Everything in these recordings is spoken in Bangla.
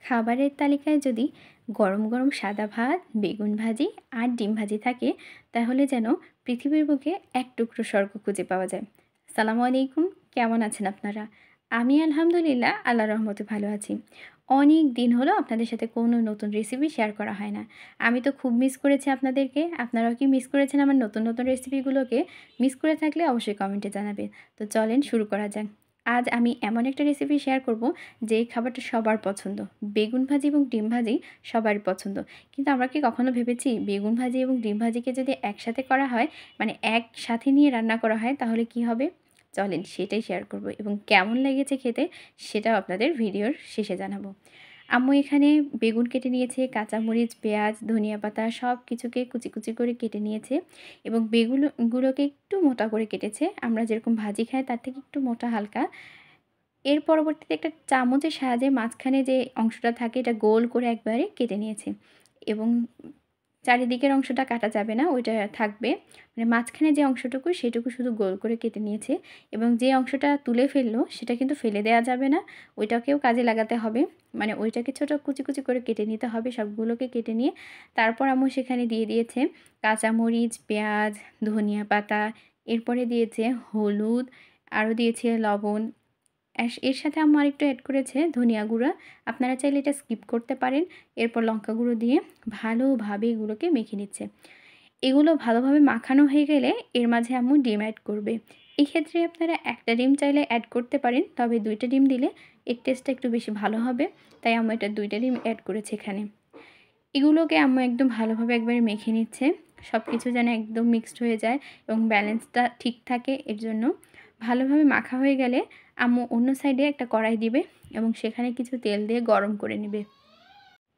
খাবারের তালিকায় যদি গরম গরম সাদা ভাত, বেগুন ভাজি আর ডিম ভাজি থাকে, তাহলে যেন পৃথিবীর বুকে এক টুকরো স্বর্গ খুঁজে পাওয়া যায়। সালামু আলাইকুম, কেমন আছেন আপনারা? আমি আলহামদুলিল্লাহ আল্লাহর রহমতে ভালো আছি। অনেক দিন হলো আপনাদের সাথে কোনো নতুন রেসিপি শেয়ার করা হয় না। আমি তো খুব মিস করেছি আপনাদেরকে। আপনারাও কি মিস করেছেন আমার নতুন নতুন রেসিপিগুলোকে? মিস করে থাকলে অবশ্যই কমেন্টে জানাবেন। তো চলেন শুরু করা যাক। আজ আমি এমন একটা রেসিপি শেয়ার করব যে খাবারটা সবার পছন্দ। বেগুন ভাজি এবং ডিম ভাজি সবারই পছন্দ। কিন্তু আমরা কি কখনো ভেবেছি বেগুন ভাজি এবং ডিম ভাজিকে যদি একসাথে করা হয়, মানে একসাথে নিয়ে রান্না করা হয়, তাহলে কি হবে? চলেন সেটাই শেয়ার করব এবং কেমন লেগেছে খেতে সেটাও আপনাদের ভিডিওর শেষে জানাবো। আম্মু এখানে বেগুন কেটে নিয়েছে, কাঁচামরিচ, পেঁয়াজ, ধনিয়া পাতা সব কিছুকে কুচি কুচি করে কেটে নিয়েছে এবং বেগুনগুলোকে একটু মোটা করে কেটেছে। আমরা যেরকম ভাজি খাই তার থেকে একটু মোটা হালকা। এর পরবর্তীতে একটা চামচের সাহায্যে মাঝখানে যে অংশটা থাকে এটা গোল করে একবারে কেটে নিয়েছি এবং চারিদিকের অংশটা কাটা যাবে না, ওইটা থাকবে। মানে মাঝখানে যে অংশটুকু সেটুকু শুধু গোল করে কেটে নিয়েছে এবং যে অংশটা তুলে ফেললো সেটা কিন্তু ফেলে দেওয়া যাবে না, ওইটাকেও কাজে লাগাতে হবে। মানে ওইটাকে ছোটো কুচি কুচি করে কেটে নিতে হবে, সবগুলোকে কেটে নিয়ে তারপর আম্মু সেখানে দিয়ে দিয়েছে কাঁচামরিচ, পেঁয়াজ, ধনিয়া পাতা, এরপরে দিয়েছে হলুদ, আরও দিয়েছে লবণ। এর সাথে আম্মু আরেকটু অ্যাড করেছে ধনিয়া গুঁড়া। আপনারা চাইলে এটা স্কিপ করতে পারেন। এরপর লঙ্কা গুঁড়ো দিয়ে ভালোভাবে এগুলোকে মেখে নিচ্ছে। এগুলো ভালোভাবে মাখানো হয়ে গেলে এর মাঝে আম্মু ডিম অ্যাড করবে। এই ক্ষেত্রে আপনারা একটা ডিম চাইলে অ্যাড করতে পারেন, তবে 2টা ডিম দিলে এর টেস্টটা একটু বেশি ভালো হবে। তাই আম্মু এটা 2টা ডিম অ্যাড করেছে এখানে। এগুলোকে আম্মু একদম ভালোভাবে একবারে মেখে নিচ্ছে। সব কিছু যেন একদম মিক্সড হয়ে যায় এবং ব্যালেন্সটা ঠিক থাকে, এর জন্য ভালোভাবে মাখা হয়ে গেলে আম্মু অন্য সাইডে একটা কড়াই দিবে এবং সেখানে কিছু তেল দিয়ে গরম করে নেবে।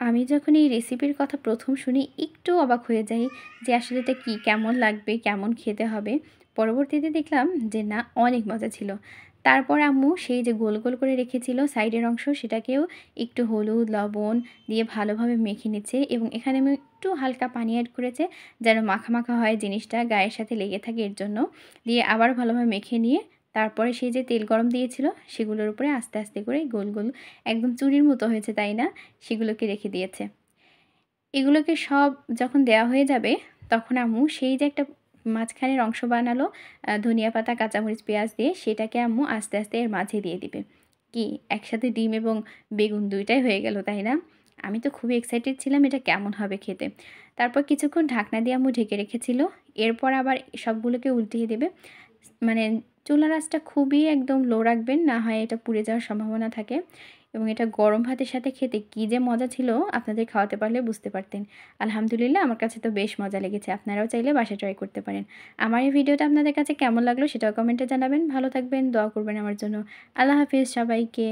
আমি যখন এই রেসিপির কথা প্রথম শুনি একটু অবাক হয়ে যাই যে আসলে এটা কী, কেমন লাগবে, কেমন খেতে হবে। পরবর্তীতে দেখলাম যে না, অনেক মজা ছিল। তারপর আম্মু সেই যে গোল গোল করে রেখেছিল সাইডের অংশ, সেটাকেও একটু হলুদ, লবণ দিয়ে ভালোভাবে মেখে নিচ্ছে এবং এখানে আমি একটু হালকা পানি অ্যাড করেছে যেন মাখা মাখা হয়, জিনিসটা গায়ের সাথে লেগে থাকে, এর জন্য। দিয়ে আবার ভালোভাবে মেখে নিয়ে তারপরে সেই যে তেল গরম দিয়েছিল সেগুলোর উপরে আস্তে আস্তে করে গোল গোল, একদম চুরির মতো হয়েছে তাই না, সেগুলোকে রেখে দিয়েছে। এগুলোকে সব যখন দেওয়া হয়ে যাবে তখন আম্মু সেই যে একটা মাঝখানের অংশ বানালো ধনিয়া পাতা, কাঁচামরিচ, পেঁয়াজ দিয়ে, সেটাকে আম্মু আস্তে আস্তে এর মাঝে দিয়ে দিবে। কি একসাথে ডিম এবং বেগুন 2টাই হয়ে গেল তাই না? আমি তো খুবই এক্সাইটেড ছিলাম এটা কেমন হবে খেতে। তারপর কিছুক্ষণ ঢাকনা দিয়ে আম্মু ঢেকে রেখেছিল। এরপর আবার সবগুলোকে উল্টিয়ে দেবে। মানে চুলার আঁচটা খুবই একদম লো রাখবেন, না হয় এটা পুড়ে যাওয়ার সম্ভাবনা থাকে। এবং এটা গরম ভাতের সাথে খেতে কী যে মজা ছিল, আপনাদের খাওয়াতে পারলে বুঝতে পারতেন। আলহামদুলিল্লাহ আমার কাছে তো বেশ মজা লেগেছে। আপনারাও চাইলে বাসায় ট্রাই করতে পারেন। আমার এই ভিডিওটা আপনাদের কাছে কেমন লাগলো সেটাও কমেন্টে জানাবেন। ভালো থাকবেন, দোয়া করবেন আমার জন্য। আল্লাহ হাফিজ সবাইকে।